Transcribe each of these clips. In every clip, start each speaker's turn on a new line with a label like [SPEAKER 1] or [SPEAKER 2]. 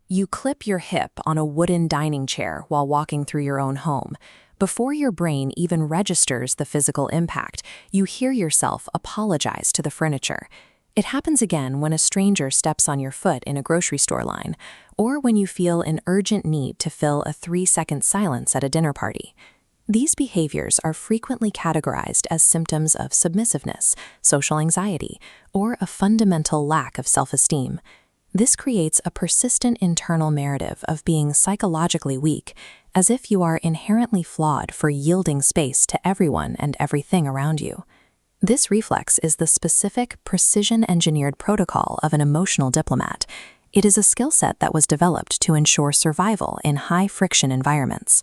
[SPEAKER 1] You clip your hip on a wooden dining chair while walking through your own home. Before your brain even registers the physical impact, you hear yourself apologize to the furniture. It happens again when a stranger steps on your foot in a grocery store line, or when you feel an urgent need to fill a 3-second silence at a dinner party. These behaviors are frequently categorized as symptoms of submissiveness, social anxiety, or a fundamental lack of self-esteem. This creates a persistent internal narrative of being psychologically weak, as if you are inherently flawed for yielding space to everyone and everything around you. This reflex is the specific, precision-engineered protocol of an emotional diplomat. It is a skill set that was developed to ensure survival in high-friction environments.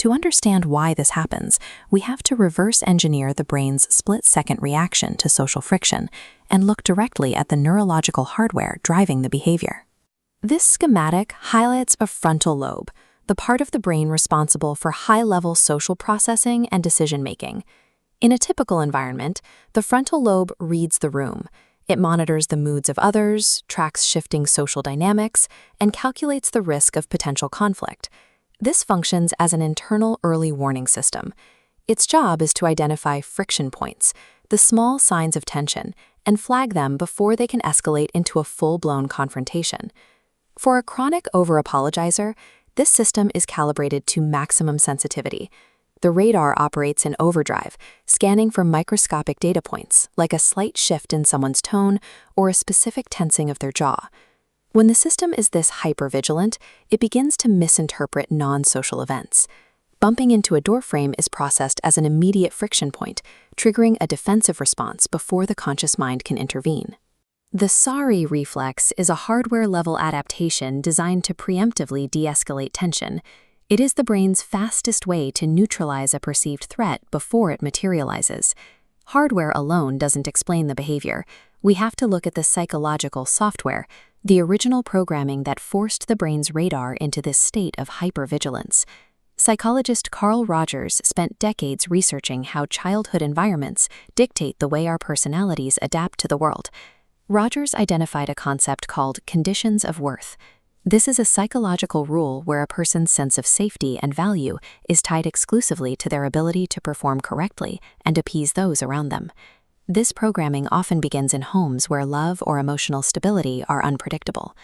[SPEAKER 1] To understand why this happens, we have to reverse engineer the brain's split-second reaction to social friction and look directly at the neurological hardware driving the behavior. This schematic highlights a frontal lobe, the part of the brain responsible for high-level social processing and decision-making. In a typical environment, the frontal lobe reads the room. It monitors the moods of others, tracks shifting social dynamics, and calculates the risk of potential conflict. This functions as an internal early warning system. Its job is to identify friction points, the small signs of tension, and flag them before they can escalate into a full-blown confrontation. For a chronic over-apologizer, this system is calibrated to maximum sensitivity. The radar operates in overdrive, scanning for microscopic data points, like a slight shift in someone's tone or a specific tensing of their jaw. When the system is this hypervigilant, it begins to misinterpret non-social events. Bumping into a doorframe is processed as an immediate friction point, triggering a defensive response before the conscious mind can intervene. The sorry reflex is a hardware-level adaptation designed to preemptively de-escalate tension. It is the brain's fastest way to neutralize a perceived threat before it materializes. Hardware alone doesn't explain the behavior. We have to look at the psychological software, the original programming that forced the brain's radar into this state of hypervigilance. Psychologist Carl Rogers spent decades researching how childhood environments dictate the way our personalities adapt to the world. Rogers identified a concept called conditions of worth. This is a psychological rule where a person's sense of safety and value is tied exclusively to their ability to perform correctly and appease those around them. This programming often begins in homes where love or emotional stability are unpredictable.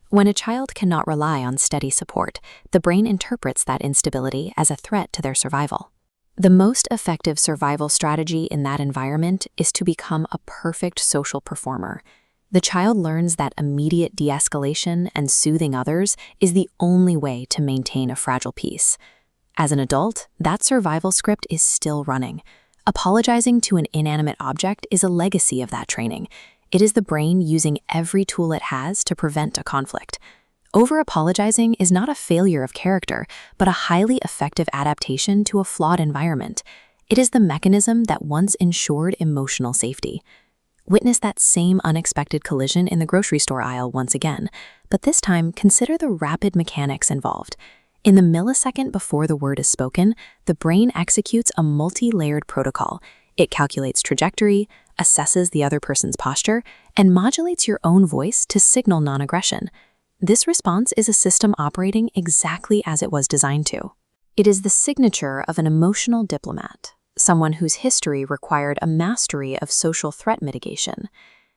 [SPEAKER 1] When a child cannot rely on steady support, the brain interprets that instability as a threat to their survival. The most effective survival strategy in that environment is to become a perfect social performer. The child learns that immediate de-escalation and soothing others is the only way to maintain a fragile peace. As an adult, that survival script is still running. Apologizing to an inanimate object is a legacy of that training. It is the brain using every tool it has to prevent a conflict. Over-apologizing is not a failure of character, but a highly effective adaptation to a flawed environment. It is the mechanism that once ensured emotional safety. Witness that same unexpected collision in the grocery store aisle once again, but this time consider the rapid mechanics involved. In the millisecond before the word is spoken, the brain executes a multi-layered protocol. It calculates trajectory, assesses the other person's posture, and modulates your own voice to signal non-aggression. This response is a system operating exactly as it was designed to. It is the signature of an emotional diplomat, someone whose history required a mastery of social threat mitigation.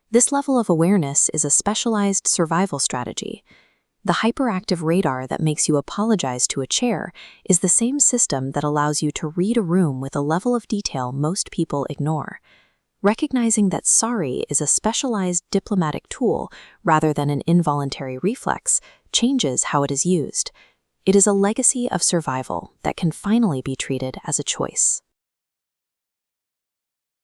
[SPEAKER 1] This level of awareness is a specialized survival strategy. The hyperactive radar that makes you apologize to a chair is the same system that allows you to read a room with a level of detail most people ignore. Recognizing that sorry is a specialized diplomatic tool rather than an involuntary reflex changes how it is used. It is a legacy of survival that can finally be treated as a choice.